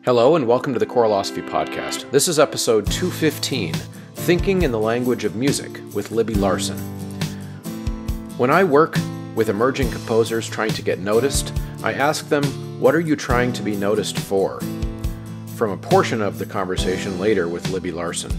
Hello and welcome to the Choralosophy Podcast. This is episode 215, Thinking in the Language of Music with Libby Larsen. When I work with emerging composers trying to get noticed, I ask them, what are you trying to be noticed for? From a portion of the conversation later with Libby Larsen.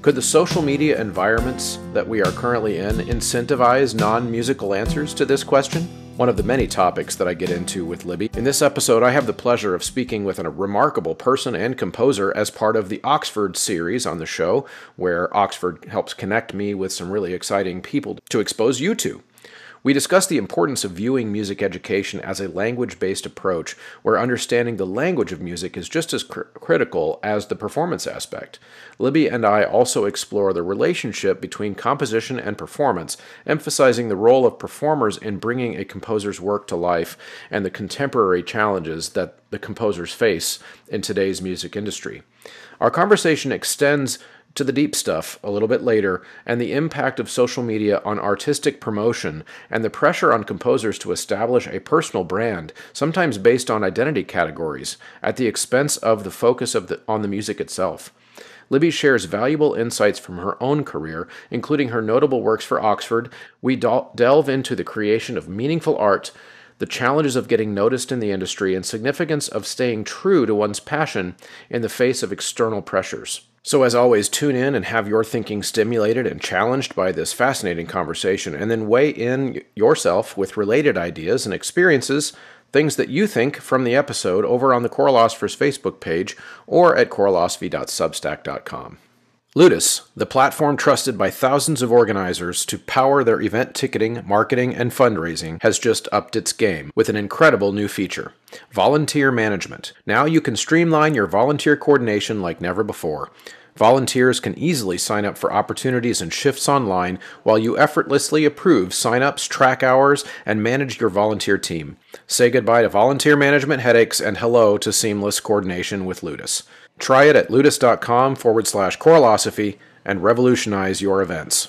Could the social media environments that we are currently in incentivize non-musical answers to this question? One of the many topics that I get into with Libby. In this episode, I have the pleasure of speaking with a remarkable person and composer as part of the Oxford series on the show, where Oxford helps connect me with some really exciting people to expose you to. We discuss the importance of viewing music education as a language-based approach, where understanding the language of music is just as critical as the performance aspect. Libby and I also explore the relationship between composition and performance, emphasizing the role of performers in bringing a composer's work to life and the contemporary challenges that the composers face in today's music industry. Our conversation extends to the deep stuff a little bit later, and the impact of social media on artistic promotion and the pressure on composers to establish a personal brand, sometimes based on identity categories, at the expense of the focus on the music itself. Libby shares valuable insights from her own career, including her notable works for Oxford. We delve into the creation of meaningful art, the challenges of getting noticed in the industry, and significance of staying true to one's passion in the face of external pressures. So as always, tune in and have your thinking stimulated and challenged by this fascinating conversation, and then weigh in yourself with related ideas and experiences, things that you think from the episode over on the Choralosopher's Facebook page or at choralosophy.substack.com. Ludus, the platform trusted by thousands of organizers to power their event ticketing, marketing, and fundraising, has just upped its game with an incredible new feature, volunteer management. Now you can streamline your volunteer coordination like never before. Volunteers can easily sign up for opportunities and shifts online while you effortlessly approve sign-ups, track hours, and manage your volunteer team. Say goodbye to volunteer management headaches and hello to seamless coordination with Ludus. Try it at ludus.com/choralosophy and revolutionize your events.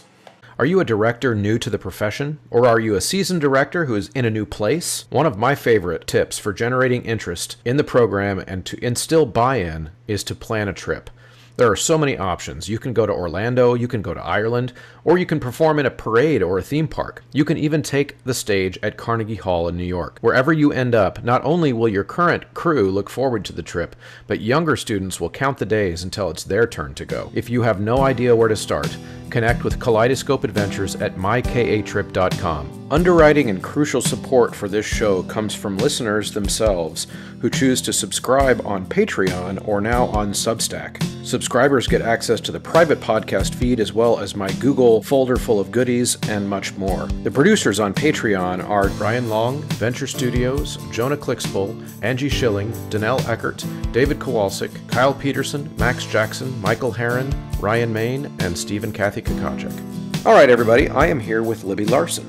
Are you a director new to the profession? Or are you a seasoned director who is in a new place? One of my favorite tips for generating interest in the program and to instill buy-in is to plan a trip. There are so many options. You can go to Orlando, you can go to Ireland, or you can perform in a parade or a theme park. You can even take the stage at Carnegie Hall in New York. Wherever you end up, not only will your current crew look forward to the trip, but younger students will count the days until it's their turn to go. If you have no idea where to start, connect with Kaleidoscope Adventures at mykatrip.com. Underwriting and crucial support for this show comes from listeners themselves who choose to subscribe on Patreon or now on Substack. Subscribers get access to the private podcast feed as well as my Google folder full of goodies and much more. The producers on Patreon are Brian Long, Venture Studios, Jonah Clixbull, Angie Schilling, Danelle Eckert, David Kowalczyk, Kyle Peterson, Max Jackson, Michael Herron, Ryan Main, and Stephen Kathy Kakachik. All right, everybody, I am here with Libby Larsen.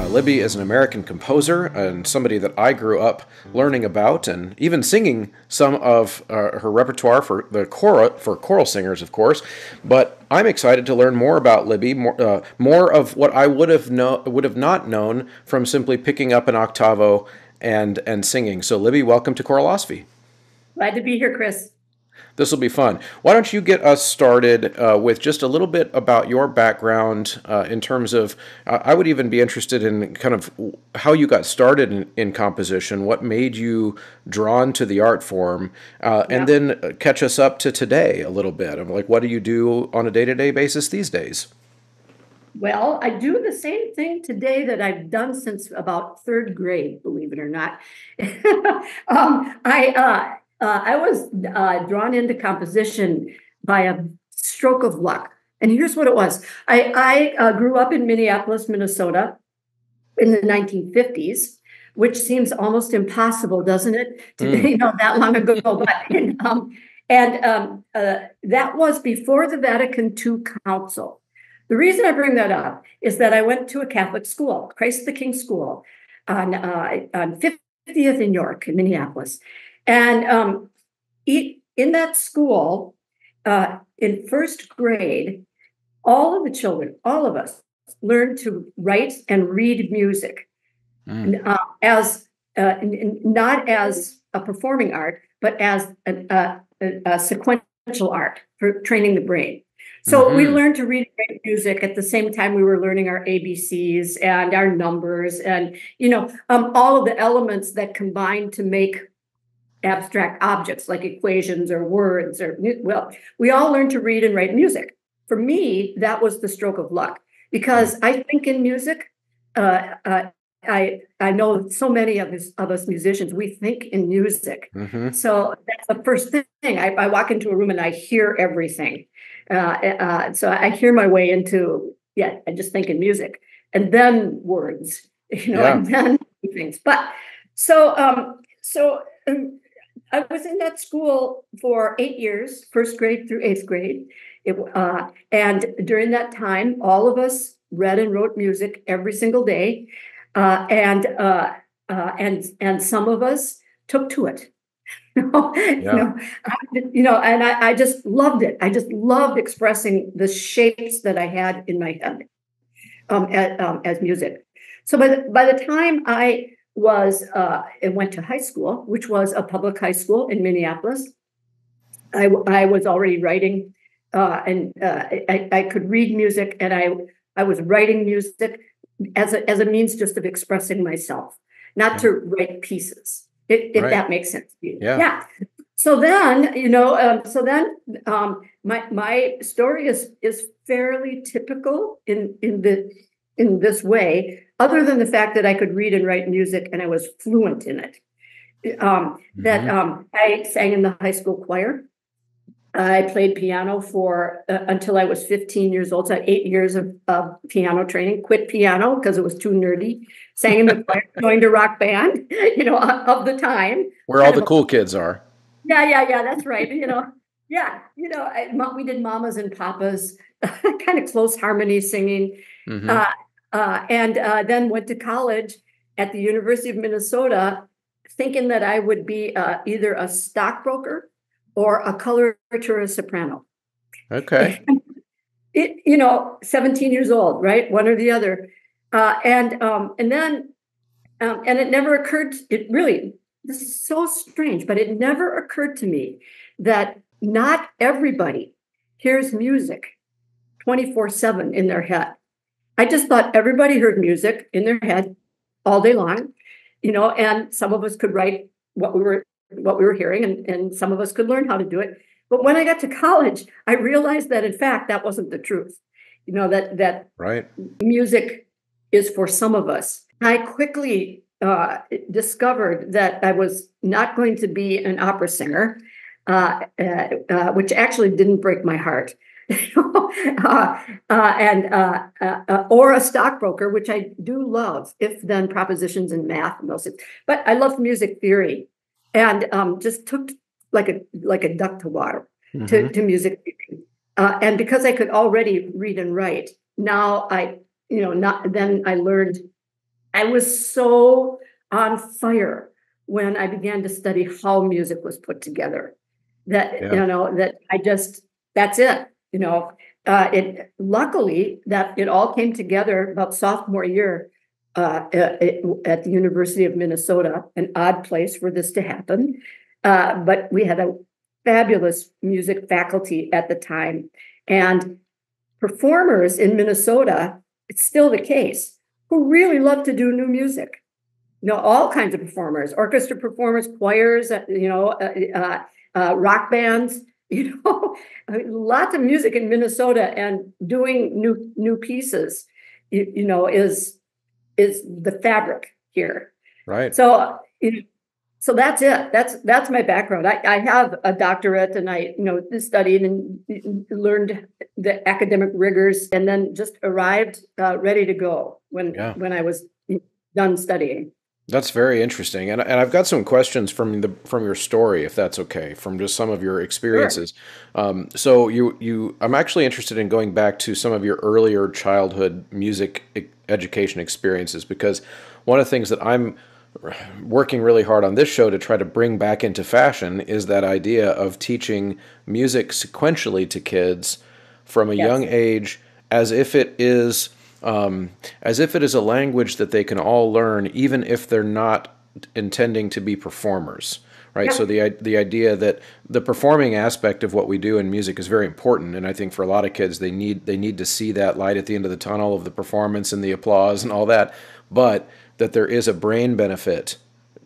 Libby is an American composer and somebody that I grew up learning about and even singing some of her repertoire for choral singers, of course. But I'm excited to learn more about Libby, more of what I would have not known from simply picking up an octavo and singing. So, Libby, welcome to Choralosophy. Glad to be here, Chris. This will be fun. Why don't you get us started with just a little bit about your background in terms of, I would even be interested in kind of how you got started in composition, what made you drawn to the art form, and then catch us up to today a little bit. Of like, what do you do on a day-to-day basis these days? Well, I do the same thing today that I've done since about third grade, believe it or not. I was drawn into composition by a stroke of luck. And here's what it was. I grew up in Minneapolis, Minnesota in the 1950s, which seems almost impossible, doesn't it? That long ago. But that was before the Vatican II Council. The reason I bring that up is that I went to a Catholic school, Christ the King School, on 50th in York, in Minneapolis. And in that school, in first grade, all of the children, all of us, learned to write and read music not as a performing art, but as a sequential art for training the brain. So we learned to read and write music at the same time we were learning our ABCs and our numbers and, all of the elements that combine to make abstract objects like equations or words we all learned to read and write music. For me, that was the stroke of luck because I think in music, I know so many of us musicians, we think in music. So that's the first thing. I walk into a room and I hear everything. So I hear my way into, I just think in music and then words, and then things. But so I was in that school for 8 years, first grade through eighth grade. And during that time, all of us read and wrote music every single day. And some of us took to it, and I just loved it. I just loved expressing the shapes that I had in my head as music. So by the time I went to high school, which was a public high school in Minneapolis, I was already writing, and I could read music, and I was writing music as a means just of expressing myself, not to write pieces, if that makes sense to you. Yeah. So then, my story is fairly typical in this way, other than the fact that I could read and write music and I was fluent in it. I sang in the high school choir. I played piano for until I was 15 years old. So I had 8 years of piano training, quit piano because it was too nerdy, sang in the choir, joined a rock band, of the time. Where all the cool kids are. Yeah, that's right. We did mamas and papas, kind of close harmony singing. And then went to college at the University of Minnesota, thinking that I would be either a stockbroker or a coloratura soprano. Okay. 17 years old, right? One or the other. And then it never occurred, this is so strange, but it never occurred to me that not everybody hears music 24/7 in their head. I just thought everybody heard music in their head all day long, and some of us could write what we were hearing, and some of us could learn how to do it. But when I got to college, I realized that in fact that wasn't the truth. That music is for some of us. I quickly discovered that I was not going to be an opera singer, which actually didn't break my heart. Or a stockbroker, which I do love, if then propositions and math and those things. But I love music theory, and just took like a duck to water to music theory. And because I could already read and write, now then I learned. I was so on fire when I began to study how music was put together. That that's it. Luckily that it all came together about sophomore year at the University of Minnesota, an odd place for this to happen. But we had a fabulous music faculty at the time, and performers in Minnesota, it's still the case, who really love to do new music. All kinds of performers, orchestra performers, choirs, rock bands. Lots of music in Minnesota, and doing new pieces, is the fabric here. Right. So, so that's it. That's my background. I have a doctorate, and I studied and learned the academic rigors, and then just arrived ready to go when I was done studying. That's very interesting, and I've got some questions from your story, if that's okay, from just some of your experiences. Sure. So I'm actually interested in going back to some of your earlier childhood music education experiences, because one of the things that I'm working really hard on this show to try to bring back into fashion is that idea of teaching music sequentially to kids from a young age, as if it is a language that they can all learn, even if they're not intending to be performers, right? So the idea that the performing aspect of what we do in music is very important, and I think for a lot of kids they need to see that light at the end of the tunnel of the performance and the applause and all that, but that there is a brain benefit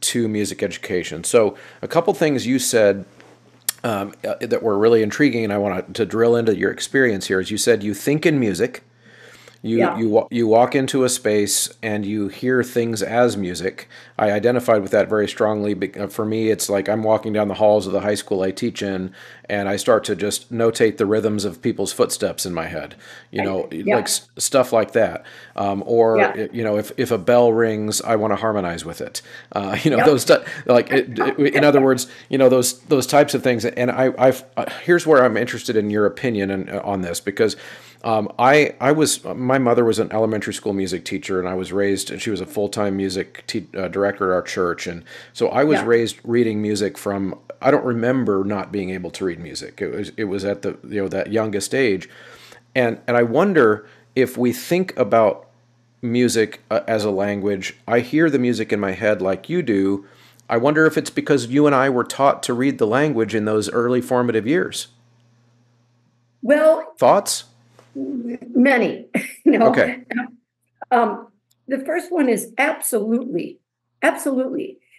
to music education. So a couple things you said that were really intriguing, and I want to drill into your experience here. As you said, you think in music. You walk into a space and you hear things as music. I identified with that very strongly. For me, it's like I'm walking down the halls of the high school I teach in, and I start to just notate the rhythms of people's footsteps in my head. Like stuff like that. If a bell rings, I want to harmonize with it. Those in other words, those types of things. And here's where I'm interested in your opinion on this, because my mother was an elementary school music teacher, and I was raised, and she was a full-time music director at our church, and so I was raised reading music from. I don't remember not being able to read music. It was at the that youngest age, and I wonder if we think about music as a language. I hear the music in my head like you do. I wonder if it's because you and I were taught to read the language in those early formative years. Well, thoughts? Many, Okay. The first one is absolutely.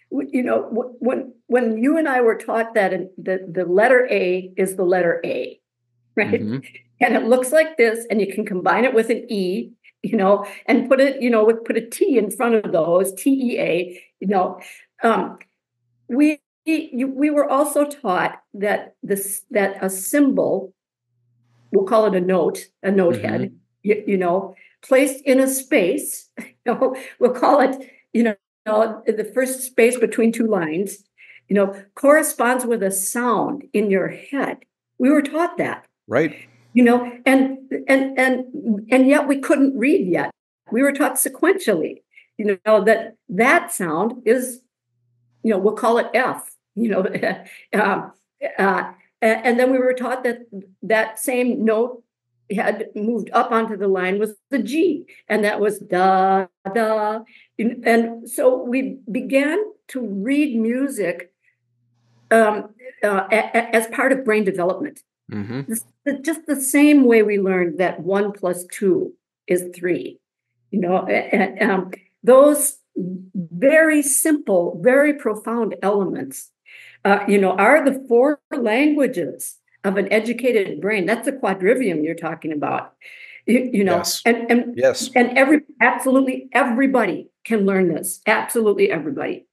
When you and I were taught that the letter A is the letter A, right? Mm-hmm. And it looks like this, and you can combine it with an E, and put a T in front of those, TEA, we were also taught that a symbol, we'll call it a note mm-hmm. head, placed in a space, we'll call it, the first space between two lines, corresponds with a sound in your head. We were taught that. Right. And yet we couldn't read yet. We were taught sequentially, that sound is, we'll call it F, and then we were taught that same note had moved up onto the line was the G, and that was da, da. And so we began to read music as part of brain development. Mm-hmm. Just the same way we learned that 1 + 2 is 3. Those very simple, very profound elements are the 4 languages of an educated brain. That's the quadrivium you're talking about. Yes. And yes. And absolutely everybody can learn this. Absolutely everybody.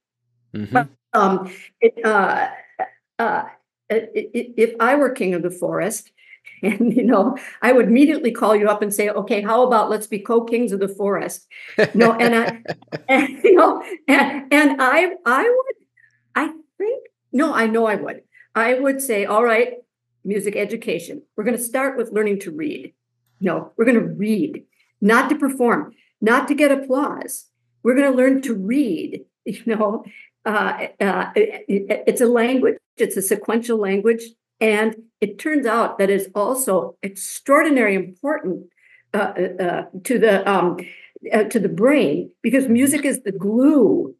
Mm-hmm. If I were king of the forest, and I would immediately call you up and say, okay, how about let's be co-kings of the forest? I would. I would say, all right, music education. We're going to start with learning to read. We're going to read, not to perform, not to get applause. We're going to learn to read. It's a language. It's a sequential language. And it turns out that it's also extraordinarily important to the brain, because music is the glue,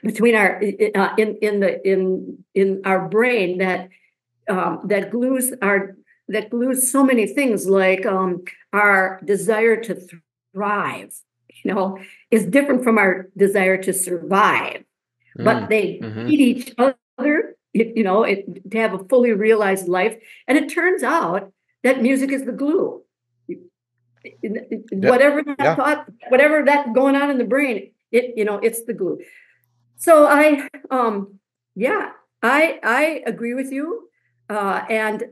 between our in our brain that glues so many things, like our desire to thrive, is different from our desire to survive, but they need each other. To have a fully realized life. And it turns out that music is the glue. Whatever that thought, whatever that's going on in the brain, it's the glue. So I agree with you. And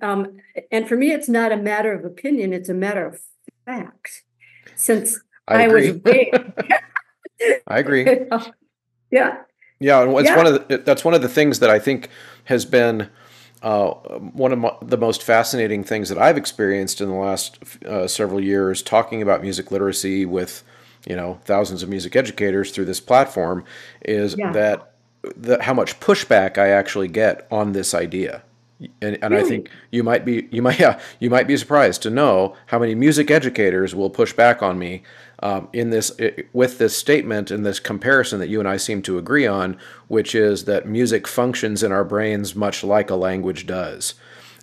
for me, it's not a matter of opinion, it's a matter of fact. Since I was I agree. Yeah. Yeah, and that's one of the things that I think has been one of the most fascinating things that I've experienced in the last several years, talking about music literacy with thousands of music educators through this platform, is that how much pushback I actually get on this idea. And I Really? think you might be surprised to know how many music educators will push back on me with this statement and this comparison that you and I seem to agree on, which is that music functions in our brains much like a language does,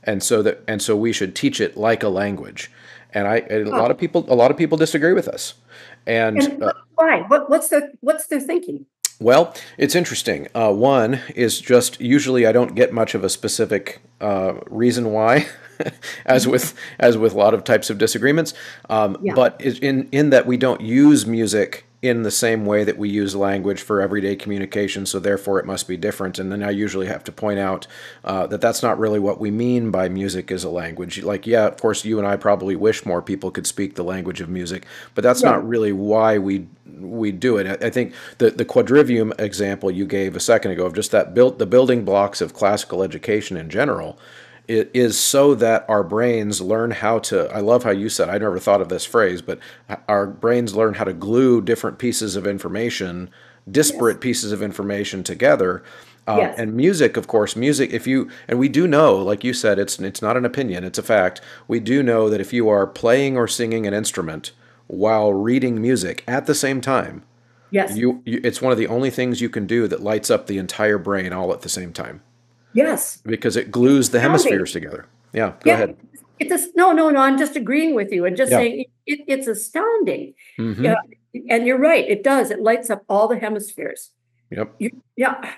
and so we should teach it like a language. And Oh, a lot of people disagree with us. And and why? What's their thinking? well, it's interesting. One is just usually I don't get much of a specific reason why, Mhm. as with a lot of types of disagreements. Yeah. But in that we don't use music in the same way that we use language for everyday communication, so therefore it must be different. And then I usually have to point out that that's not really what we mean by music as a language. Like, yeah, of course, you and I probably wish more people could speak the language of music, but that's Right. not really why we do it. I think the quadrivium example you gave a second ago of just that the building blocks of classical education in general, it is so that our brains learn how to, I love how you said, I never thought of this phrase, but our brains learn how to glue different pieces of information, Yes. disparate pieces of information together. Yes. And music, of course, music, and we do know, like you said, it's not an opinion, it's a fact. We do know that if you are playing or singing an instrument while reading music at the same time, Yes. it's one of the only things you can do that lights up the entire brain all at the same time Yes. because it glues the Astounding. hemispheres together. Yeah, go Yeah. ahead. No, no, no. I'm just agreeing with you and just Yeah. saying it's astounding. Yeah. Mm-hmm. And you're right. It does. It lights up all the hemispheres. Yep. Yeah.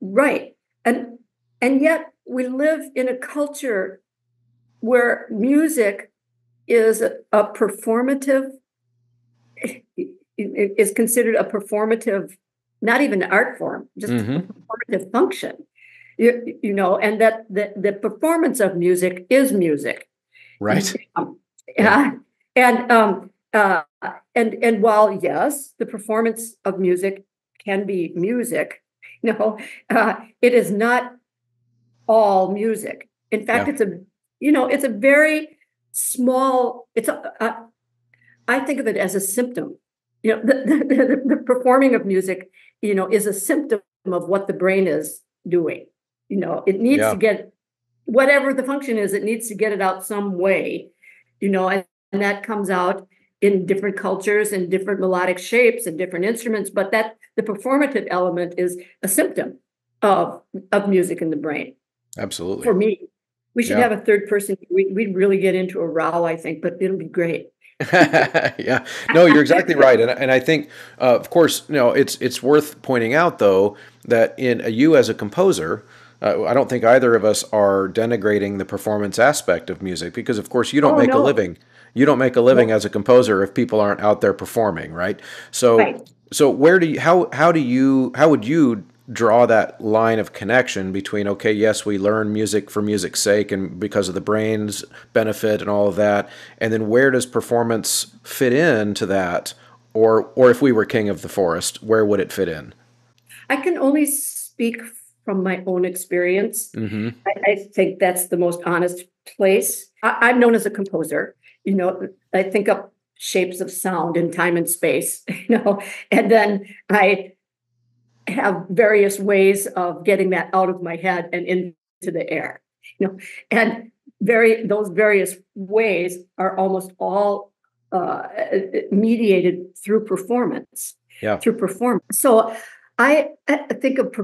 Right. And and yet we live in a culture where music is a performative, is considered a performative, not even an art form, just a Mm-hmm. performative function. And that the performance of music is music. Right. Um, Yeah. uh, and um, uh, and while yes, the performance of music can be music, it is not all music. In fact, Yeah. it's a very small. I think of it as a symptom. The performing of music, is a symptom of what the brain is doing. It needs to Yeah. get whatever the function is, it needs to get it out some way, and that comes out in different cultures and different melodic shapes and different instruments. But that the performative element is a symptom of of music in the brain. Absolutely. For me, we should Yeah. have a third person. We'd really get into a row, I think, but it'll be great. Yeah. No, you're exactly right. And I think, of course, it's worth pointing out, though, that you as a composer, I don't think either of us are denigrating the performance aspect of music because, of course, you don't Oh make a no, living. You don't make a living no, as a composer if people aren't out there performing, right? So, right. so how would you draw that line of connection between, okay, yes, we learn music for music's sake and because of the brain's benefit and all of that, and then where does performance fit into that? Or if we were king of the forest, where would it fit in? I can only speak from my own experience. Mm-hmm. I think that's the most honest place. I'm known as a composer. I think up shapes of sound in time and space, and then I have various ways of getting that out of my head and into the air, and those various ways are almost all mediated through performance, Yeah. So I think of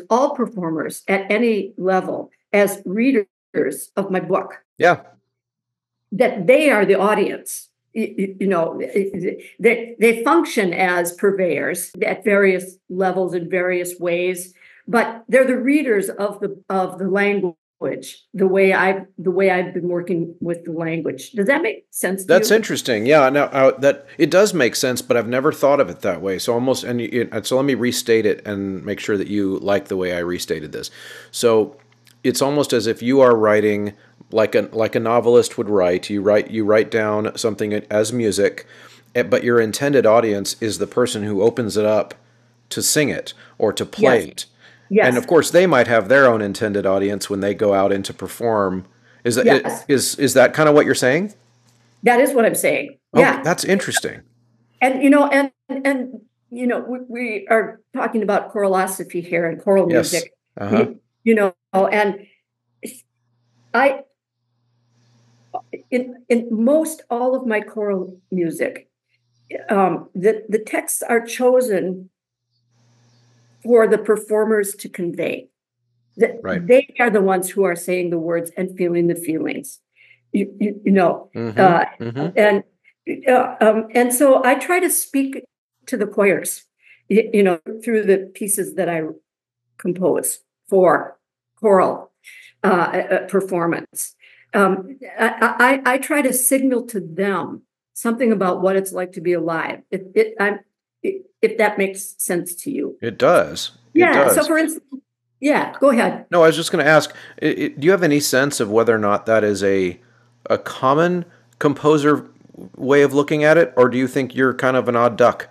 all performers at any level, as readers of my book, Yeah. that they are the audience. They function as purveyors at various levels in various ways, but they're the readers of the language, the way I've been working with the language. Does that make sense to That's you? interesting. Yeah, now that it does make sense, but I've never thought of it that way. So almost, so let me restate it and make sure that you like the way I restated this. So it's almost as if you are writing like a novelist would write. You write down something as music, but your intended audience is the person who opens it up to sing it or to play Yes. it. And Yes. of course, they might have their own intended audience when they go out and to perform. Yes. Is that kind of what you're saying? That is what I'm saying. Okay, Yeah. that's interesting. And we are talking about choralosophy here and choral Yes. music. Uh-huh. You, you know, and I, in most all of my choral music, the texts are chosen for the performers to convey. Right. They are the ones who are saying the words and feeling the feelings, and so I try to speak to the choirs, through the pieces that I compose for choral performance. I try to signal to them something about what it's like to be alive. If that makes sense to you. It does. Yeah. It does. So, for instance, yeah, go ahead. No, I was just going to ask, do you have any sense of whether or not that is a common composer way of looking at it, or do you think you're kind of an odd duck?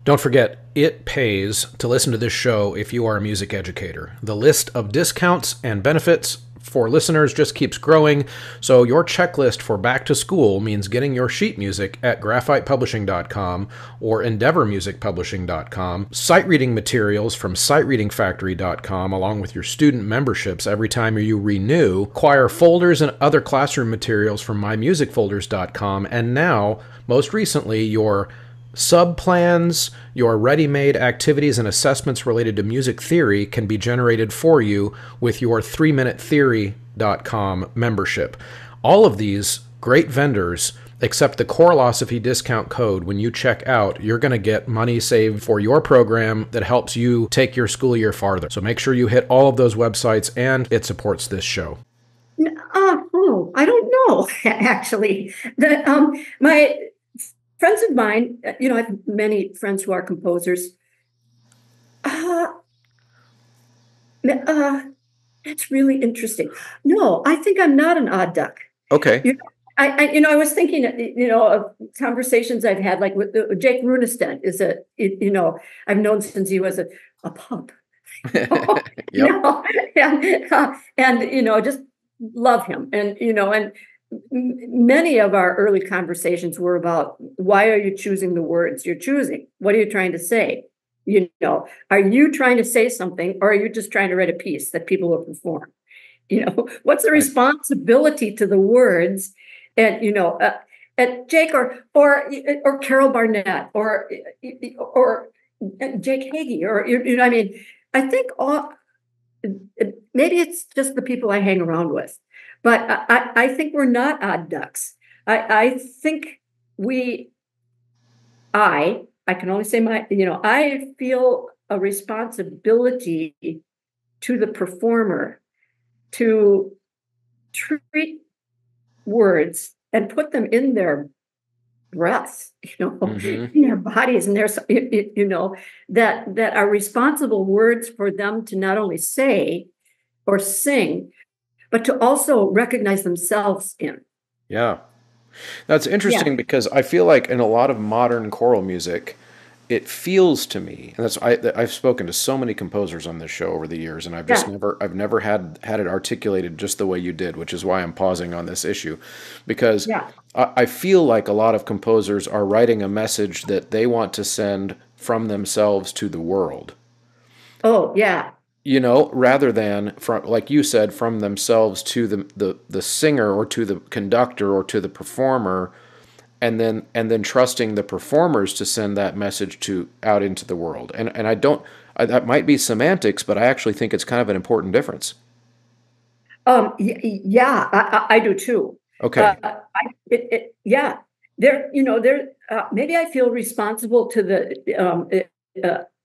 Don't forget, it pays to listen to this show if you are a music educator. The list of discounts and benefits for listeners just keeps growing, so your checklist for back to school means getting your sheet music at graphitepublishing.com or endeavormusicpublishing.com, sight reading materials from sightreadingfactory.com along with your student memberships every time you renew, choir folders and other classroom materials from mymusicfolders.com, and now, most recently, your sub-plans, your ready-made activities and assessments related to music theory can be generated for you with your 3minutetheory.com membership. All of these great vendors accept the Choralosophy discount code. When you check out, you're going to get money saved for your program that helps you take your school year farther. So make sure you hit all of those websites, and it supports this show. I don't know, actually. My friends of mine, I have many friends who are composers. That's really interesting. No, I think I'm not an odd duck. Okay. I was thinking, of conversations I've had, like with Jake Runestad I've known since he was a pup. Yep. And just love him. And many of our early conversations were about, why are you choosing the words you're choosing? What are you trying to say? Are you trying to say something, or are you just trying to write a piece that people will perform? What's the responsibility to the words? And Jake or Carol Barnett or Jake Hagee or I think maybe it's just the people I hang around with. But I think we're not odd ducks. I think I can only say I feel a responsibility to the performer to treat words and put them in their breaths, in their bodies, and there's, that are responsible words for them to not only say or sing, but to also recognize themselves in. Yeah. That's interesting because I feel like in a lot of modern choral music, it feels to me, and I've spoken to so many composers on this show over the years, and I've never had it articulated just the way you did, which is why I'm pausing on this issue, because I feel like a lot of composers are writing a message that they want to send from themselves to the world. Oh, yeah. Rather than from, like you said, from themselves to the singer or to the conductor or to the performer, and then trusting the performers to send that message out into the world. And that might be semantics, but I actually think it's kind of an important difference. I do too. Okay. Maybe I feel responsible to the.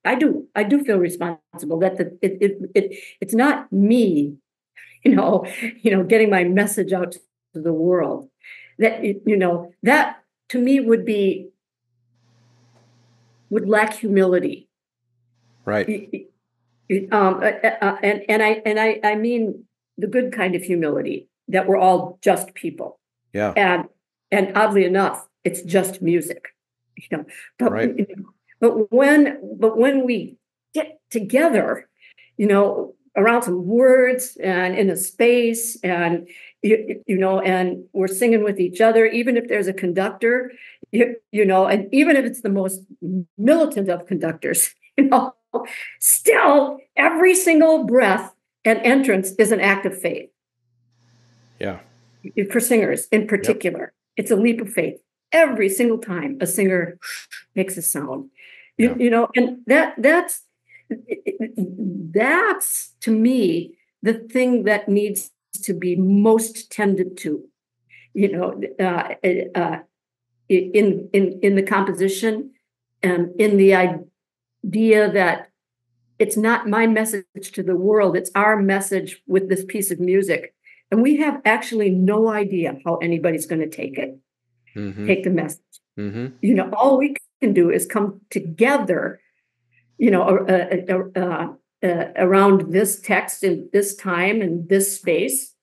I do feel responsible that it's not me, getting my message out to the world. That that to me would lack humility. Right. I mean the good kind of humility, that we're all just people. Yeah. And oddly enough, it's just music. But right. But when we get together, around some words and in a space, and and we're singing with each other, even if there's a conductor, and even if it's the most militant of conductors, still every single breath and entrance is an act of faith. Yeah. For singers in particular. It's a leap of faith every single time a singer makes a sound. Yeah. And that's to me the thing that needs to be most tended to, in the composition, and in the idea that it's not my message to the world, it's our message with this piece of music. And we have actually no idea how anybody's going to take it, take the message. All we can do is come together, around this text in this time and this space,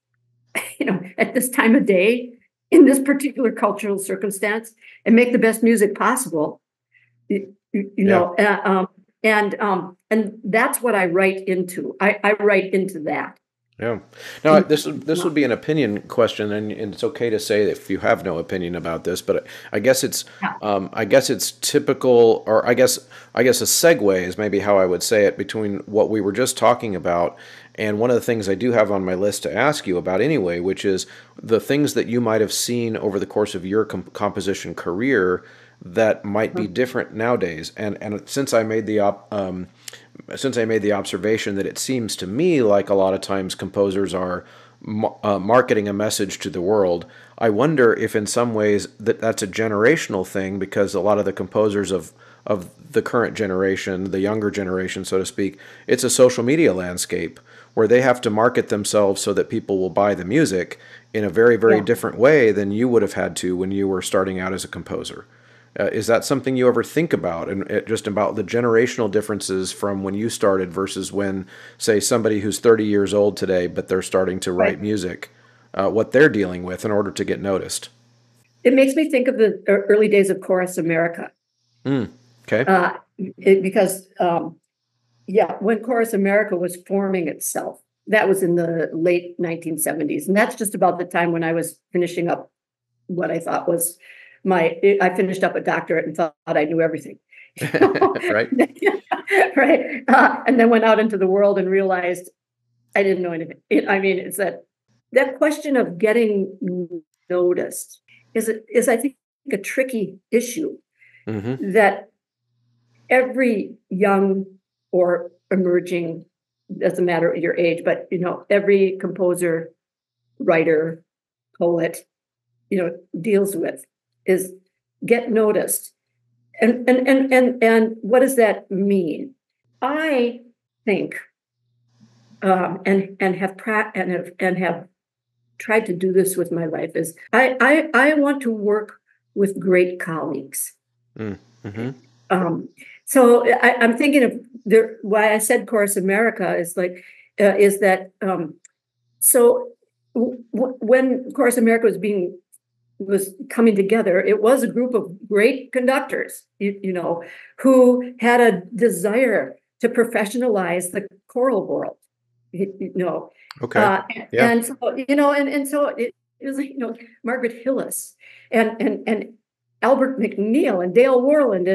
at this time of day, in this particular cultural circumstance, and make the best music possible. And that's what I write into. I write into that. Yeah. Now, this would be an opinion question, and it's okay to say if you have no opinion about this, but I guess it's typical, or I guess a segue is maybe how I would say it, between what we were just talking about and one of the things I do have on my list to ask you about anyway, which is the things that you might have seen over the course of your composition career that might be different nowadays. And since I made the observation that it seems to me like a lot of times composers are marketing a message to the world, I wonder if in some ways that's a generational thing, because a lot of the composers of the current generation, the younger generation, so to speak, it's a social media landscape where they have to market themselves so that people will buy the music in a very, very different way than you would have had to when you were starting out as a composer. Is that something you ever think about, and just about the generational differences from when you started versus when, say, somebody who's 30 years old today, but they're starting to write music, what they're dealing with in order to get noticed? It makes me think of the early days of Chorus America. Okay. Because when Chorus America was forming itself, that was in the late 1970s. And that's just about the time when I was finishing up what I thought was I finished up a doctorate and thought I knew everything. Right. Right. And then went out into the world and realized I didn't know anything. It's that question of getting noticed is I think a tricky issue that every young or emerging, doesn't matter your age, but every composer, writer, poet, deals with, is get noticed. And what does that mean? I think and have tried to do this with my life, is I want to work with great colleagues. So I'm thinking of why I said Chorus America is when Chorus America was coming together, it was a group of great conductors, who had a desire to professionalize the choral world, Okay. And so, it was like, Margaret Hillis and Albert McNeil and Dale Worland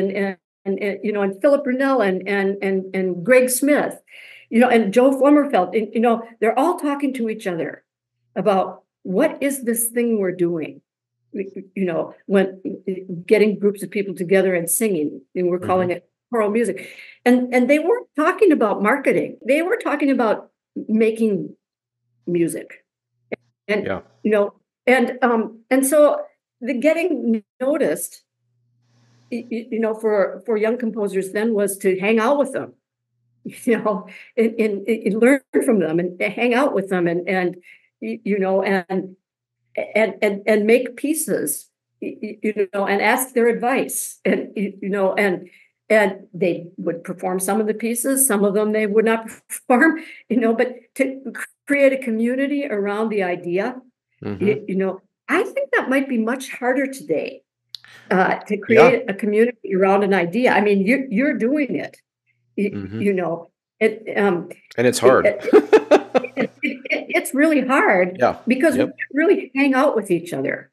and Philip Brunel and Greg Smith, and Joe Flummerfeld, they're all talking to each other about what is this thing we're doing, when getting groups of people together and singing, and we're calling it choral music. And they weren't talking about marketing. They were talking about making music. And, and so the getting noticed, for young composers then was to hang out with them, and learn from them and hang out with them and make pieces, and ask their advice, and they would perform some of the pieces, some of them they would not perform, but to create a community around the idea, I think that might be much harder today, to create a community around an idea. I mean, you're doing it, and it's hard. It's really hard, because we can't really hang out with each other.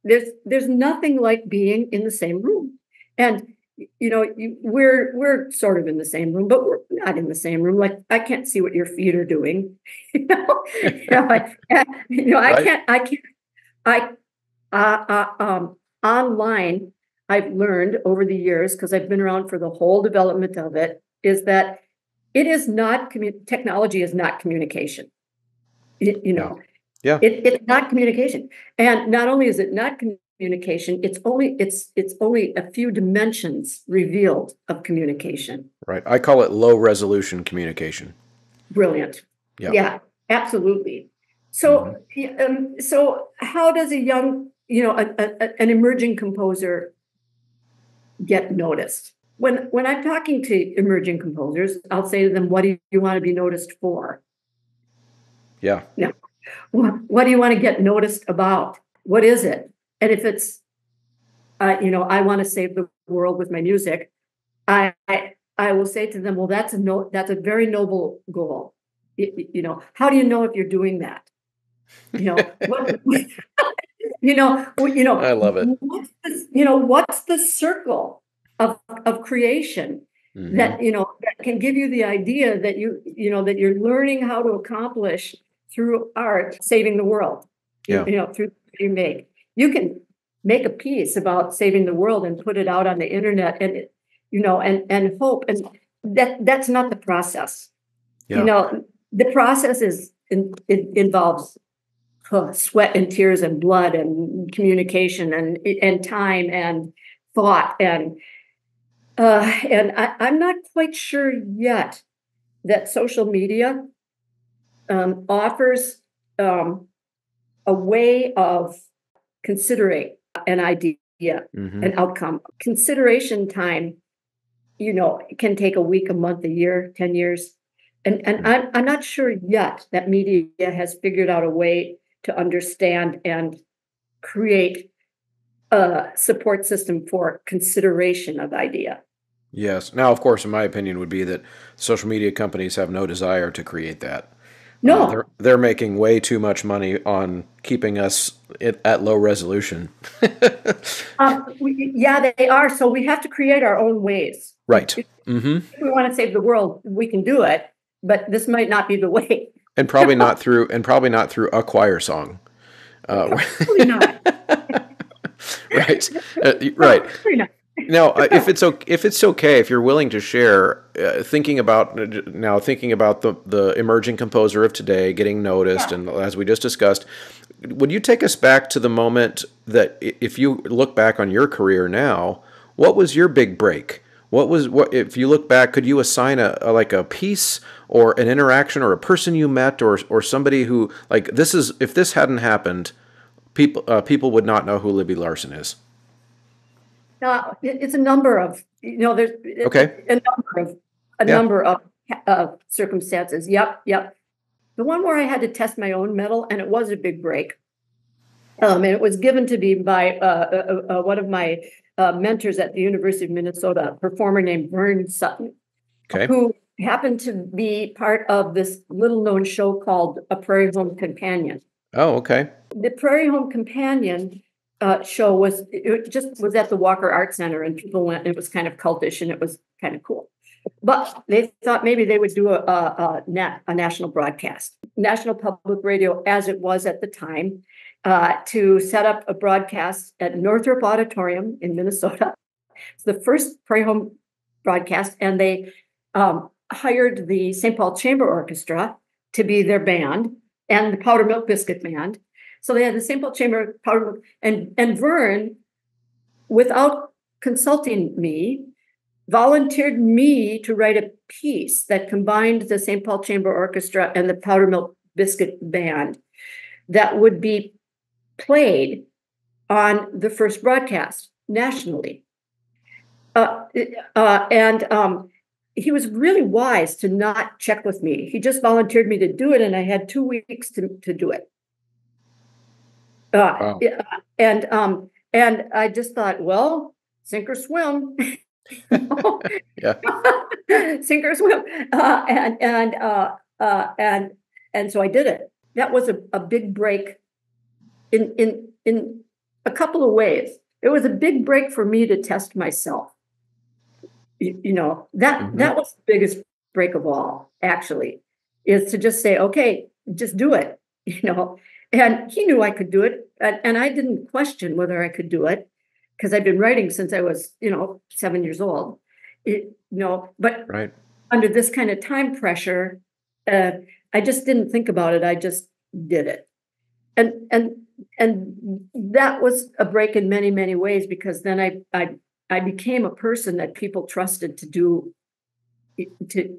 There's nothing like being in the same room, and we're sort of in the same room, but we're not in the same room. Like, I can't see what your feet are doing. You know, Right. Online, I've learned over the years, because I've been around for the whole development of it, is that it is not technology is not communication. Yeah. Yeah. It's not communication. And not only is it not communication, it's only a few dimensions revealed of communication. Right. I call it low resolution communication. Brilliant. Yeah. Yeah, absolutely. So, so how does a young, an emerging composer get noticed? When I'm talking to emerging composers, I'll say to them, "What do you want to be noticed for?" Yeah. Now, what do you want to get noticed about? What is it? And if it's, I want to save the world with my music, I will say to them, well, that's a very noble goal. How do you know if you're doing that? What, I love it. What's the circle of creation that can give you the idea that that you're learning how to accomplish through art, saving the world. Yeah. Through you make. You can make a piece about saving the world and put it out on the internet, and and hope, and that's not the process. Yeah. The process it involves sweat and tears and blood and communication and time and thought, and I'm not quite sure yet that social media offers a way of considering an idea, an outcome. Consideration time, it can take a week, a month, a year, 10 years. And I'm not sure yet that media has figured out a way to understand and create a support system for consideration of idea. Yes. Now, of course, in my opinion, would be that social media companies have no desire to create that. No. They're making way too much money on keeping us at low resolution. Yeah, they are. So we have to create our own ways. Right. If we want to save the world, we can do it, but this might not be the way. And probably not through a choir song. Probably not. Right. Right. Probably not. Now, if it's okay, if you're willing to share, thinking about the emerging composer of today getting noticed, and as we just discussed, would you take us back to the moment that, if you look back on your career now, what was your big break? What if you look back, could you assign a piece or an interaction or a person you met or somebody who, like, if this hadn't happened, people would not know who Libby Larsen is? It's a number of, there's a number of circumstances. Yep. The one where I had to test my own mettle, and it was a big break. And it was given to me by one of my mentors at the University of Minnesota, a performer named Vern Sutton, who happened to be part of this little-known show called A Prairie Home Companion. Oh, okay. The Prairie Home Companion show was at the Walker Art Center, and people went, and it was kind of cultish, and it was kind of cool. But they thought maybe they would do a national broadcast, National Public Radio, as it was at the time, to set up a broadcast at Northrop Auditorium in Minnesota. It's the first Prairie Home broadcast, and they hired the St. Paul Chamber Orchestra to be their band, and the Powder Milk Biscuit Band. So they had the St. Paul Chamber, Powder Milk, and Vern, without consulting me, volunteered me to write a piece that combined the St. Paul Chamber Orchestra and the Powder Milk Biscuit Band that would be played on the first broadcast nationally. He was really wise to not check with me. He just volunteered me to do it, and I had 2 weeks to do it. Wow. And I just thought, well, sink or swim. Yeah. Sink or swim. And so I did it. That was a big break in a couple of ways. It was a big break for me to test myself. that was the biggest break of all, actually, is to just say, okay, just do it, and he knew I could do it. And I didn't question whether I could do it because I'd been writing since I was, 7 years old, but Right. under this kind of time pressure, I just didn't think about it. I just did it. And that was a break in many, many ways, because then I became a person that people trusted to do, to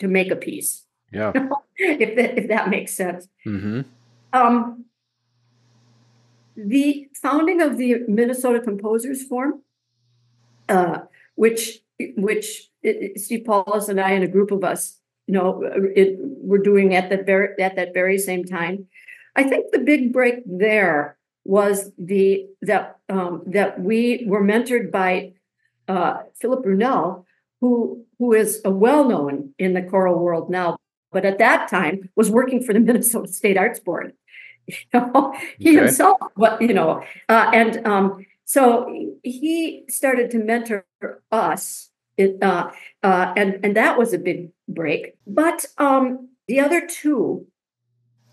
make a piece. Yeah. If that makes sense. Mm-hmm. The founding of the Minnesota Composers Forum, which Steve Paulus and I and a group of us, were doing at that very same time. I think the big break there was that we were mentored by Philip Brunel, who is a well-known in the choral world now, but at that time was working for the Minnesota State Arts Board. He himself, so he started to mentor us, and that was a big break. But the other two,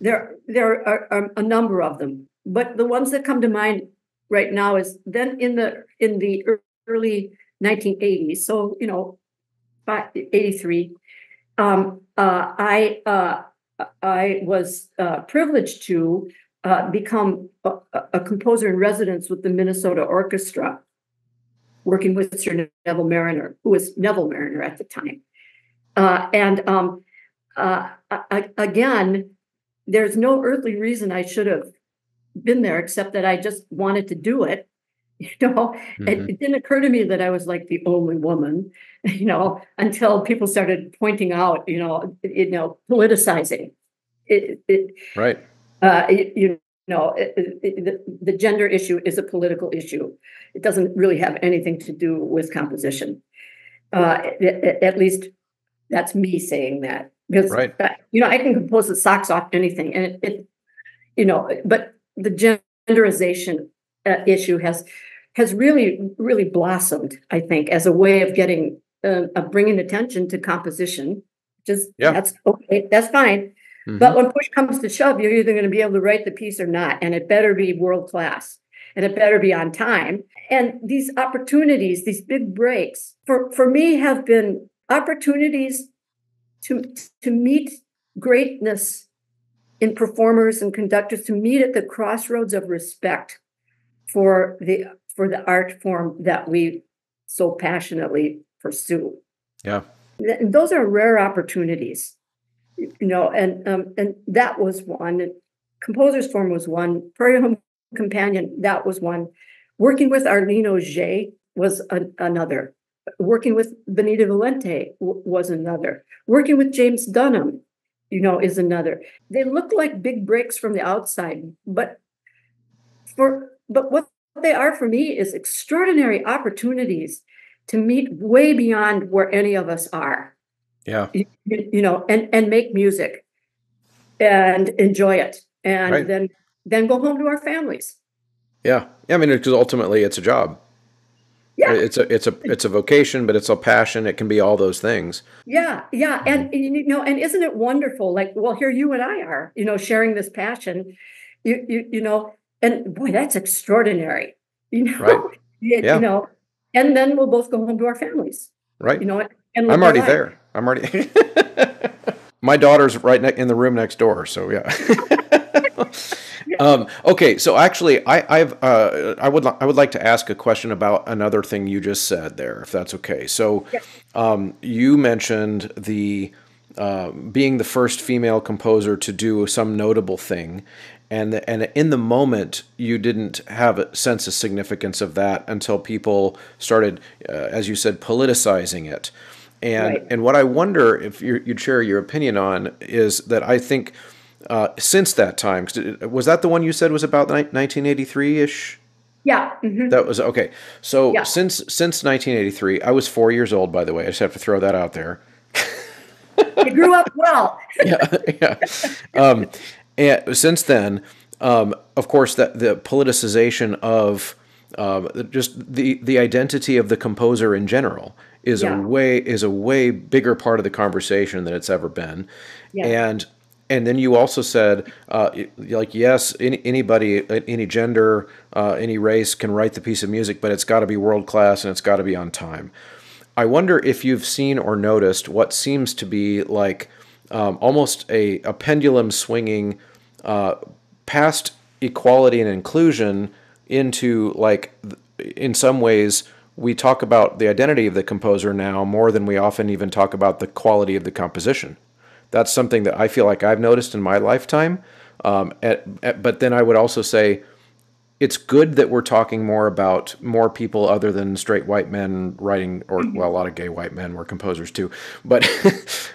there are a number of them, but the ones that come to mind right now is then in the early 1980s. So 83. I was privileged to become a composer in residence with the Minnesota Orchestra, working with Sir Neville Mariner, who was Neville Mariner at the time. Again, there's no earthly reason I should have been there, except that I just wanted to do it. Mm-hmm. It didn't occur to me that I was like the only woman, until people started pointing out, politicizing it. Right. The gender issue is a political issue. It doesn't really have anything to do with composition. At least that's me saying that, because right. I can compose the socks off anything, and but the genderization issue has really blossomed, I think, as a way of getting bringing attention to composition. That's okay, that's fine. Mm-hmm. But when push comes to shove, you're either going to be able to write the piece or not, and it better be world class, and it better be on time. And these opportunities, these big breaks, for me, have been opportunities to meet greatness in performers and conductors, to meet at the crossroads of respect for the art form that we so passionately pursue. Yeah. And those are rare opportunities, and that was one. Composers Forum was one. Prairie Home Companion, that was one. Working with Arlene Auger was another. Working with Benita Valente was another. Working with James Dunham, is another. They look like big breaks from the outside, but what they are for me is extraordinary opportunities to meet way beyond where any of us are. Yeah. And make music and enjoy it, and right. then go home to our families. Yeah. I mean, because ultimately it's a job. Yeah. It's a vocation, but it's a passion. It can be all those things. Yeah. Yeah. And, and isn't it wonderful? Like, well, here you and I are, sharing this passion, and boy, that's extraordinary, Right. Yeah. And then we'll both go home to our families. Right. And I'm already there. I'm already. My daughter's right in the room next door. So yeah. Okay. So actually, I would like to ask a question about another thing you just said there, if that's okay. So, you mentioned the being the first female composer to do some notable thing, and in the moment you didn't have a sense of significance of that until people started, as you said, politicizing it. And what I wonder if you'd share your opinion on is that I think since that time, was that the one you said was about 1983-ish? Yeah. Mm-hmm. That was okay. So since 1983, I was 4 years old, by the way. I just have to throw that out there. You grew up well. Yeah. And since then, of course, the politicization of just the identity of the composer in general is a way bigger part of the conversation than it's ever been. Yeah. And then you also said, like, yes, anybody, any gender, any race can write the piece of music, but it's got to be world class and it's got to be on time. I wonder if you've seen or noticed what seems to be like almost a pendulum swinging past equality and inclusion into, like, in some ways, we talk about the identity of the composer now more than we often even talk about the quality of the composition. That's something that I feel like I've noticed in my lifetime. But then I would also say it's good that we're talking more about more people other than straight white men writing, or, well, a lot of gay white men were composers too, but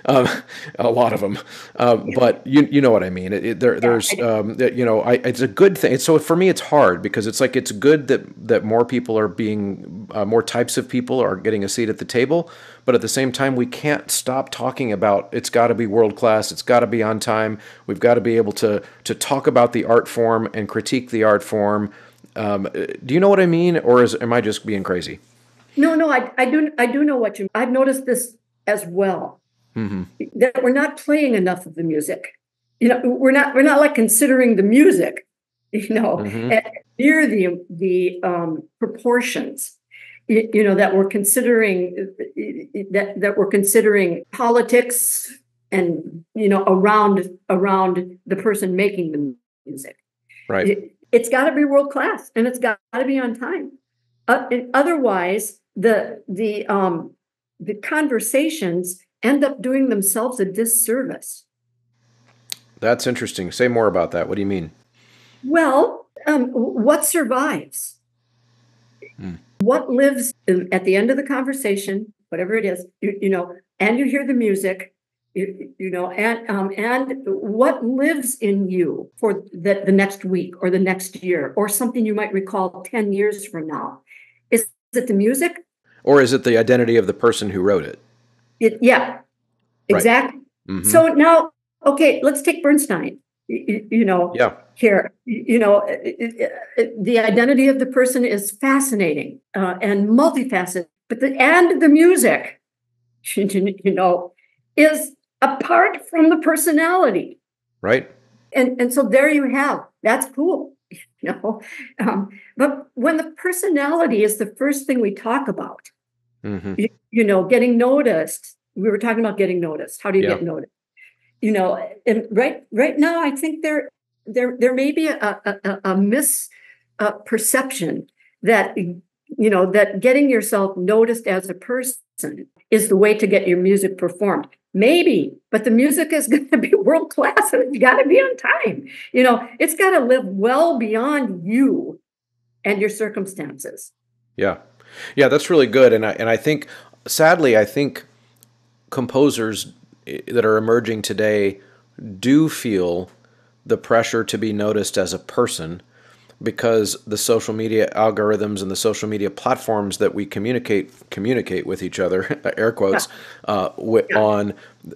a lot of them. But you know what I mean. There's it's a good thing. So for me, it's hard because it's like it's good that more people are being more types of people are getting a seat at the table. But at the same time, we can't stop talking about it's got to be world class. It's got to be on time. We've got to be able to talk about the art form and critique the art form. Do you know what I mean, or am I just being crazy? No, I do know what you mean. I've noticed this as well. Mm-hmm. That we're not playing enough of the music. We're not like considering the music. Mm-hmm. Near the proportions. That we're considering that we're considering politics and around the person making the music. Right. It's got to be world class and it's got to be on time. And otherwise, the conversations end up doing themselves a disservice. That's interesting. Say more about that. What do you mean? Well, what survives? What lives at the end of the conversation, whatever it is, and you hear the music, and what lives in you for the next week or the next year or something you might recall 10 years from now. Is it the music? Or is it the identity of the person who wrote it? Yeah, exactly. Right. Mm-hmm. So now, okay, let's take Bernstein. Here, the identity of the person is fascinating and multifaceted, but the music, is apart from the personality. Right. And so there you have, that's cool, but when the personality is the first thing we talk about, mm-hmm. Getting noticed, we were talking about getting noticed. How do you get noticed? And right now, I think there may be a misperception that that getting yourself noticed as a person is the way to get your music performed. Maybe, but the music is going to be world class and it's got to be on time. It's got to live well beyond you and your circumstances. Yeah, that's really good. And I think, sadly, composers that are emerging today do feel the pressure to be noticed as a person because the social media algorithms and the social media platforms that we communicate with each other, air quotes, on,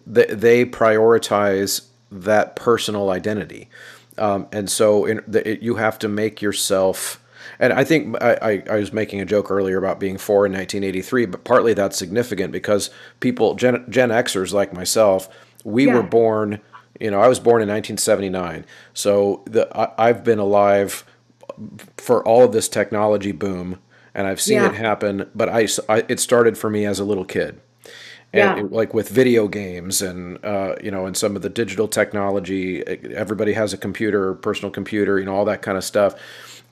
they prioritize that personal identity. And so you have to make yourself, and I think I was making a joke earlier about being 4 in 1983, but partly that's significant because people, Gen Xers like myself, we were born, I was born in 1979. So I've been alive for all of this technology boom, and I've seen it happen, but it started for me as a little kid. And like with video games and, and some of the digital technology, everybody has a computer, personal computer, all that kind of stuff.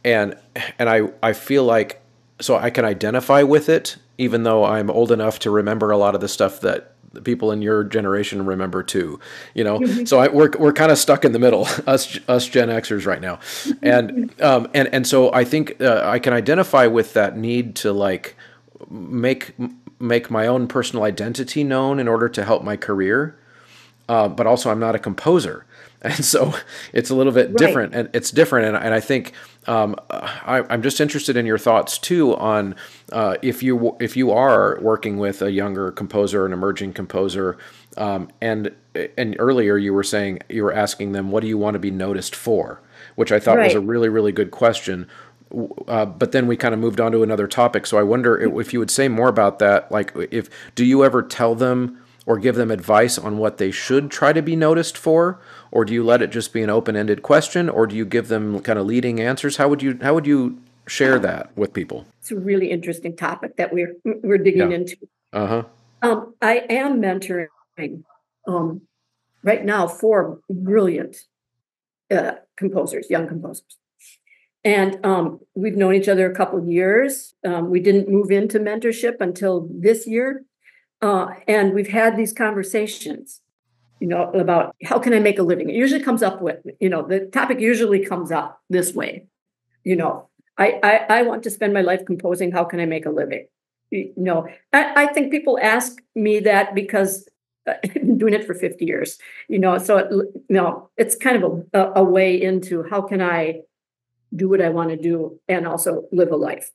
And I feel like, so I can identify with it, even though I'm old enough to remember a lot of the stuff that the people in your generation remember too, Mm-hmm. So we're kind of stuck in the middle, us Gen Xers right now, and so I think I can identify with that need to like make my own personal identity known in order to help my career, but also I'm not a composer. And so it's a little bit different, and it's different. And I think I'm just interested in your thoughts too on if you are working with a younger composer, an emerging composer, and earlier you were saying you were asking them, what do you want to be noticed for? Which I thought was a really, really good question. but then we kind of moved on to another topic. So I wonder if you would say more about that. Like, do you ever tell them or give them advice on what they should try to be noticed for, or do you let it just be an open-ended question, or do you give them kind of leading answers? How would you share that with people? It's a really interesting topic that we're digging into. Uh-huh. I am mentoring right now 4 brilliant composers, young composers. And we've known each other a couple of years. We didn't move into mentorship until this year. And we've had these conversations, about how can I make a living? It usually comes up with, the topic usually comes up this way. I want to spend my life composing. How can I make a living? I think people ask me that because I've been doing it for 50 years, so it's kind of a way into how can I do what I want to do and also live a life,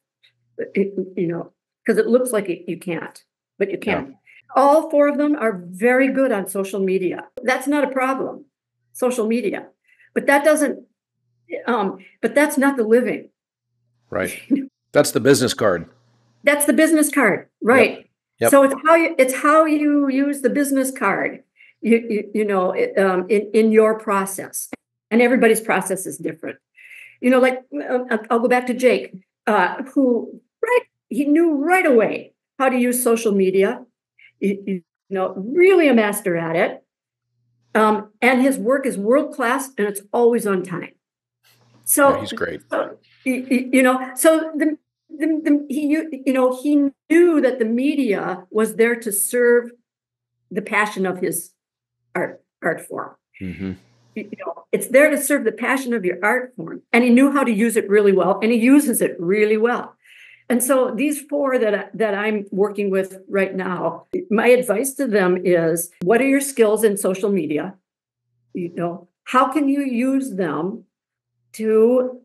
because it looks like you can't, but you can. Yeah. All 4 of them are very good on social media. That's not a problem, social media, but that doesn't, but that's not the living. Right. That's the business card. That's the business card. Right. Yep. So it's how you use the business card, in your process, and everybody's process is different. I'll go back to Jake, who he knew right away how to use social media. Really a master at it. And his work is world class, and it's always on time. So he's great. So he knew that the media was there to serve the passion of his art form. Mm-hmm. It's there to serve the passion of your art form, and he knew how to use it really well, and he uses it really well. And so these 4 that I'm working with right now, my advice to them is, what are your skills in social media? How can you use them to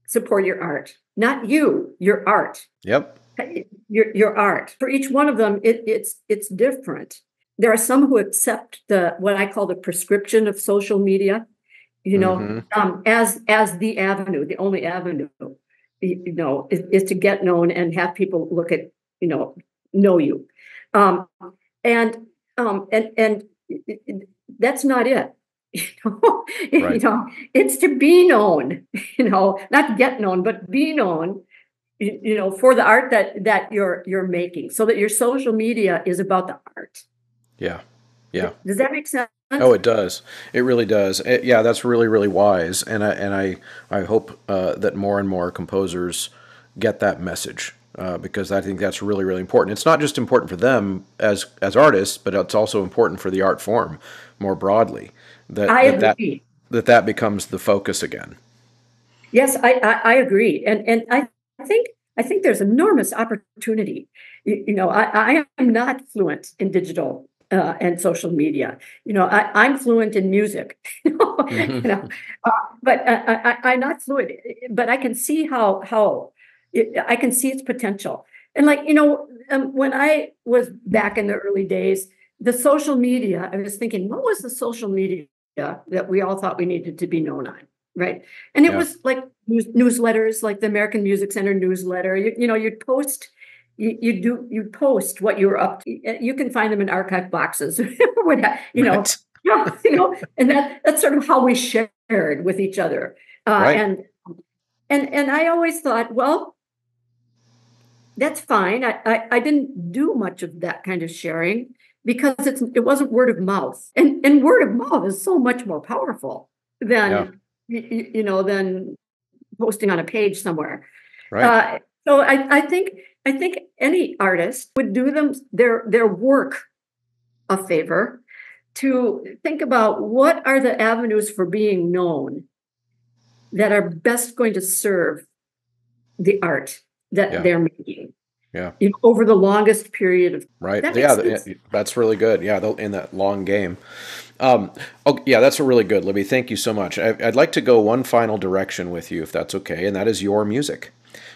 support your art? Not you, your art. Yep. Your art. For each one of them, it's different. There are some who accept what I call the prescription of social media, as the avenue, the only avenue, is to get known and have people look at, know you. And that's not it. Right. It's to be known, not get known, but be known, for the art that you're making, so that your social media is about the art. Yeah. Yeah. Does that make sense? Oh, it does. It really does. Yeah, that's really, really wise. And I hope that more and more composers get that message, because I think that's really, really important. It's not just important for them as artists, but it's also important for the art form more broadly. That becomes the focus again. Yes, I agree. And I think there's enormous opportunity. I am not fluent in digital and social media. I'm fluent in music, but I'm not fluent. But I can see I can see its potential. And when I was back in the early days, the social media, I was thinking, what was the social media that we all thought we needed to be known on, right? And it was like newsletters, like the American Music Center newsletter. You'd post. You post what you were up to. You can find them in archive boxes, right. And that's sort of how we shared with each other. Right. And I always thought, well, that's fine. I didn't do much of that kind of sharing because it wasn't word of mouth, and word of mouth is so much more powerful than than posting on a page somewhere. Right. So I think any artist would do their work a favor to think about what are the avenues for being known that are best going to serve the art that they're making. Yeah. Over the longest period of right. That's really good. Yeah, in that long game. That's really good, Libby. Thank you so much. I'd like to go one final direction with you, if that's okay, and that is your music.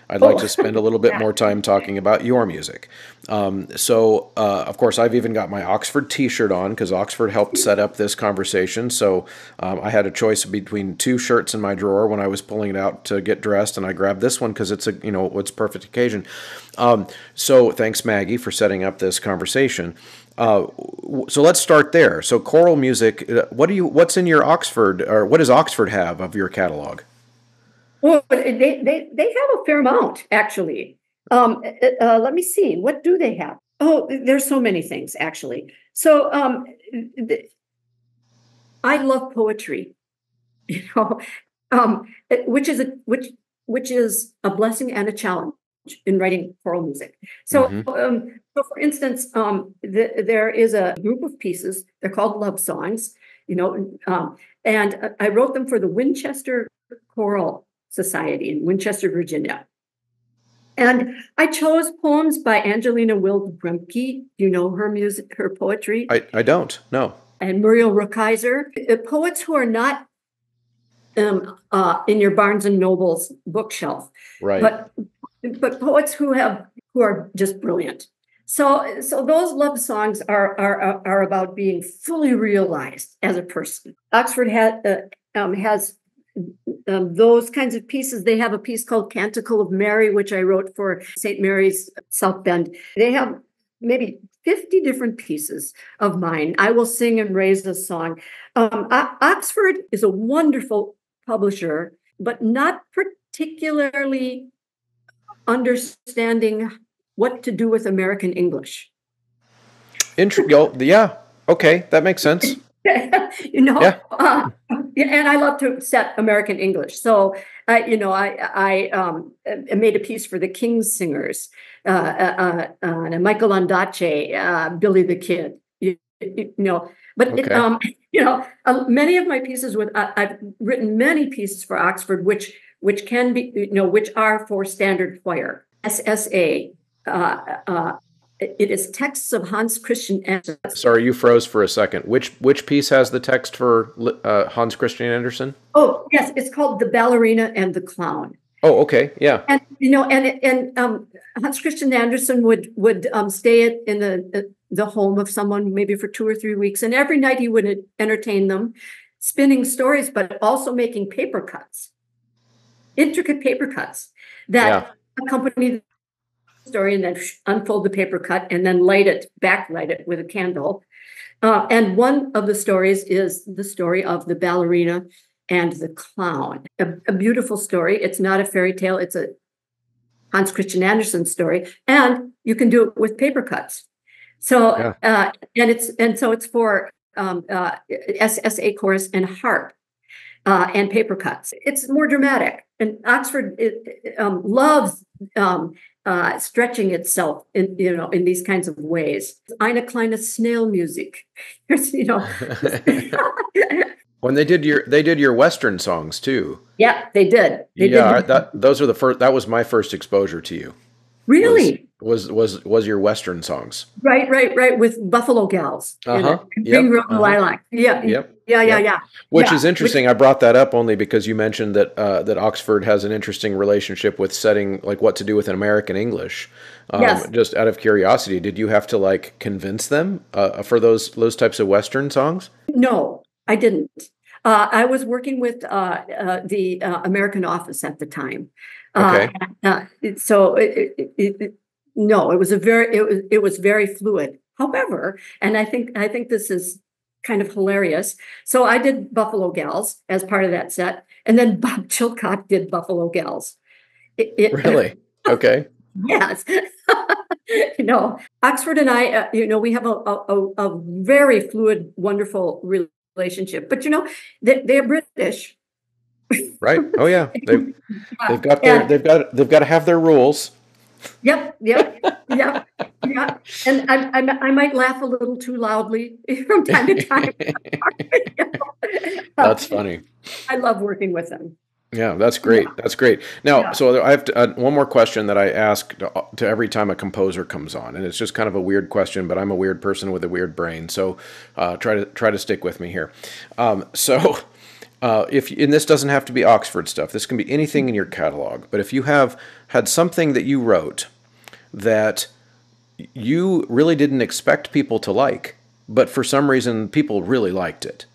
I'd like to spend a little bit more time talking about your music. Of course, I've even got my Oxford t-shirt on because Oxford helped set up this conversation. So I had a choice between two shirts in my drawer when I was pulling it out to get dressed, and I grabbed this one because it's it's perfect occasion. So thanks, Maggie, for setting up this conversation. So let's start there. So choral music, what's in your Oxford, or what does Oxford have of your catalog? Well, they have a fair amount, actually. Let me see. What do they have? Oh, there's so many things, actually. So I love poetry, which is a blessing and a challenge in writing choral music. So, so for instance, there is a group of pieces. They're called love songs, and I wrote them for the Winchester Choral Society in Winchester, Virginia. And I chose poems by Angelina Wild-Bremke. Do you know her music, her poetry? I don't, no. And Muriel Rukeyser, poets who are not in your Barnes and Noble's bookshelf, right? But poets who are just brilliant. So those love songs are about being fully realized as a person. Oxford has those kinds of pieces. They have a piece called Canticle of Mary, which I wrote for St. Mary's South Bend. They have maybe 50 different pieces of mine. I will sing and raise a song. Oxford is a wonderful publisher, but not particularly understanding what to do with American English. Yeah. Okay, that makes sense. Yeah. And I love to set American English. So, I made a piece for the King's Singers, Michael Ondaatje, Billy the Kid. But okay. Many of my pieces I've written many pieces for Oxford, which can be, which are for standard choir, SSA. It is texts of Hans Christian Andersen. Sorry, you froze for a second. Which piece has the text for Hans Christian Andersen? Oh, yes, it's called The Ballerina and the Clown. Oh, okay, yeah. And Hans Christian Andersen would stay in the home of someone maybe for 2 or 3 weeks, and every night he would entertain them, spinning stories, but also making paper cuts, intricate paper cuts that accompany story, and then unfold the paper cut and then backlight it with a candle. And one of the stories is the story of the ballerina and the clown. A beautiful story. It's not a fairy tale. It's a Hans Christian Andersen story, and you can do it with paper cuts. So it's for SSA chorus and harp and paper cuts. It's more dramatic, and Oxford loves stretching itself in these kinds of ways. Eine kleine snail music. When they did your Western songs too. Yeah, they did. That was my first exposure to you. Really? Was your Western songs. Right. With Buffalo Gals. Green Road and Lilac. Yeah. Yep. Yeah. Which is interesting. I brought that up only because you mentioned that Oxford has an interesting relationship with setting, like, what to do with an American English. Yes. Just out of curiosity, did you have to convince them for those types of Western songs? No, I didn't. I was working with the American office at the time. Okay. So no, it was very fluid. However, and I think this is kind of hilarious. So I did Buffalo Gals as part of that set, and then Bob Chilcott did Buffalo Gals. Really? Okay. Yes. Oxford and I, we have a very fluid, wonderful relationship. But they're British. Right. Oh yeah. They've got to have their rules. Yep. And I might laugh a little too loudly from time to time. That's funny. I love working with them. Yeah, that's great. That's great. Now, so I have one more question that I ask to every time a composer comes on, and it's just kind of a weird question, but I'm a weird person with a weird brain, so try to stick with me here. and this doesn't have to be Oxford stuff. This can be anything in your catalog. But if you have had something that you wrote that you really didn't expect people to like, but for some reason people really liked it.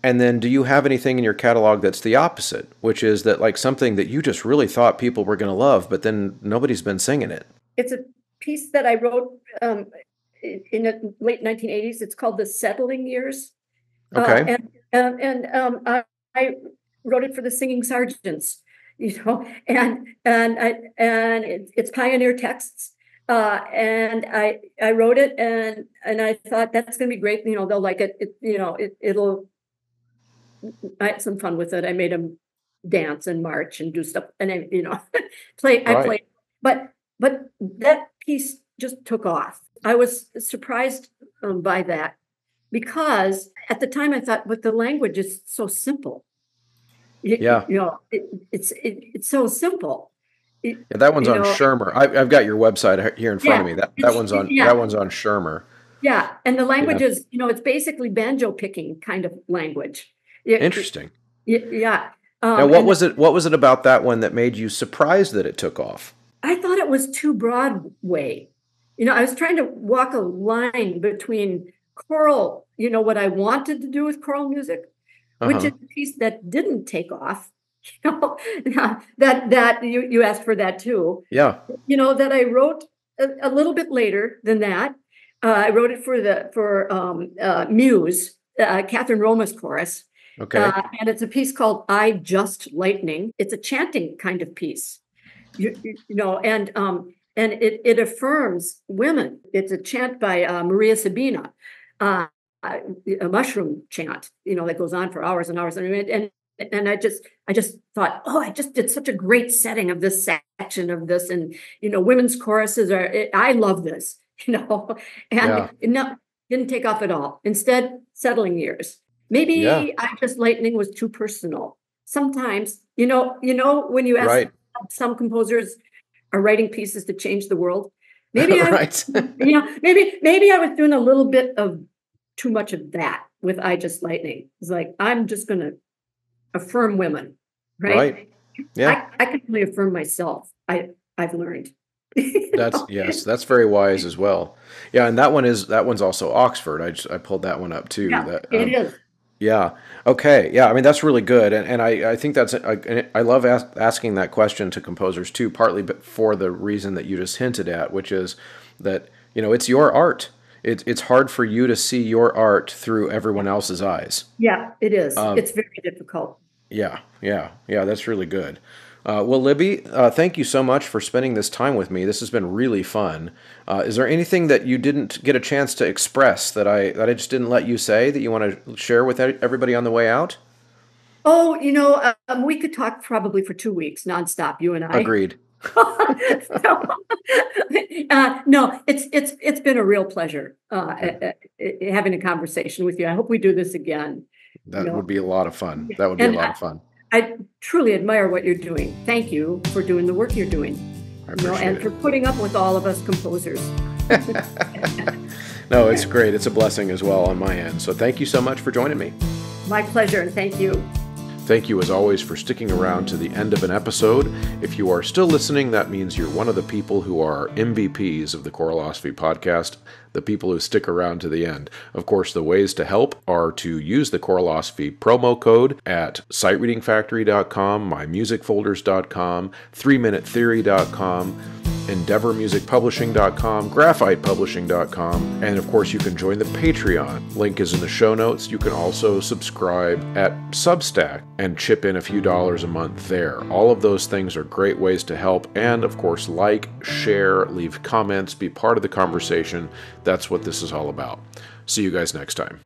And then do you have anything in your catalog that's the opposite, which is that like something that you just really thought people were going to love, but then nobody's been singing it? It's a piece that I wrote in the late 1980s. It's called The Settling Years. Okay. I wrote it for the singing sergeants, and it's pioneer texts. And I wrote it, and I thought that's going to be great. They'll like it. I had some fun with it. I made them dance and march and do stuff, and play. I played, but that piece just took off. I was surprised by that, because at the time I thought, but the language is so simple. It's so simple. That one's on Schirmer. I've got your website here in front of me. That one's on Schirmer. Yeah, and the language is, it's basically banjo picking kind of language. Interesting. Yeah. Now, what was it about that one that made you surprised that it took off? I thought it was too Broadway. I was trying to walk a line between choral, what I wanted to do with choral music, which is a piece that didn't take off. That you asked for that too. Yeah. That I wrote a little bit later than that. I wrote it for Muse, Catherine Roma's chorus. Okay. And it's a piece called "I Just Lightning." It's a chanting kind of piece, and it affirms women. It's a chant by Maria Sabina, a mushroom chant, that goes on for hours and hours. And I just thought, I just did such a great setting of this section of this, and women's choruses I love this, and no, didn't take off at all. Instead, Settling Years. Maybe I Just Lightning was too personal. Sometimes, when you ask some composers are writing pieces to change the world, maybe maybe I was doing a little bit of too much of that with I Just Lightning. It's like, I'm just going to affirm women, right? Yeah. I can only affirm myself. I've learned. That's very wise as well. Yeah, and that one's also Oxford. I pulled that one up too. Yeah, it is. Yeah. Okay. Yeah. I mean, that's really good. And I think I love asking that question to composers too, partly for the reason that you just hinted at, which is that, it's your art. It's hard for you to see your art through everyone else's eyes. Yeah, it is. It's very difficult. Yeah. That's really good. Well, Libby, thank you so much for spending this time with me. This has been really fun. Is there anything that you didn't get a chance to express that I just didn't let you say that you want to share with everybody on the way out? Oh, we could talk probably for 2 weeks nonstop, you and I. Agreed. No, it's been a real pleasure having a conversation with you. I hope we do this again. That would be a lot of fun. That would be a lot of fun. I truly admire what you're doing. Thank you for doing the work you're doing. I appreciate and it. for putting up with all of us composers. No, it's great. It's a blessing as well on my end. So thank you so much for joining me. My pleasure, and thank you. Thank you, as always, for sticking around to the end of an episode. If you are still listening, that means you're one of the people who are MVPs of the Choralosophy Podcast, the people who stick around to the end. Of course, the ways to help are to use the Choralosophy promo code at sightreadingfactory.com, mymusicfolders.com, 3minutetheory.com, endeavormusicpublishing.com, graphitepublishing.com, and of course you can join the Patreon. Link is in the show notes. You can also subscribe at Substack and chip in a few dollars a month there. All of those things are great ways to help, and of course like, share, leave comments, be part of the conversation. That's what this is all about. See you guys next time.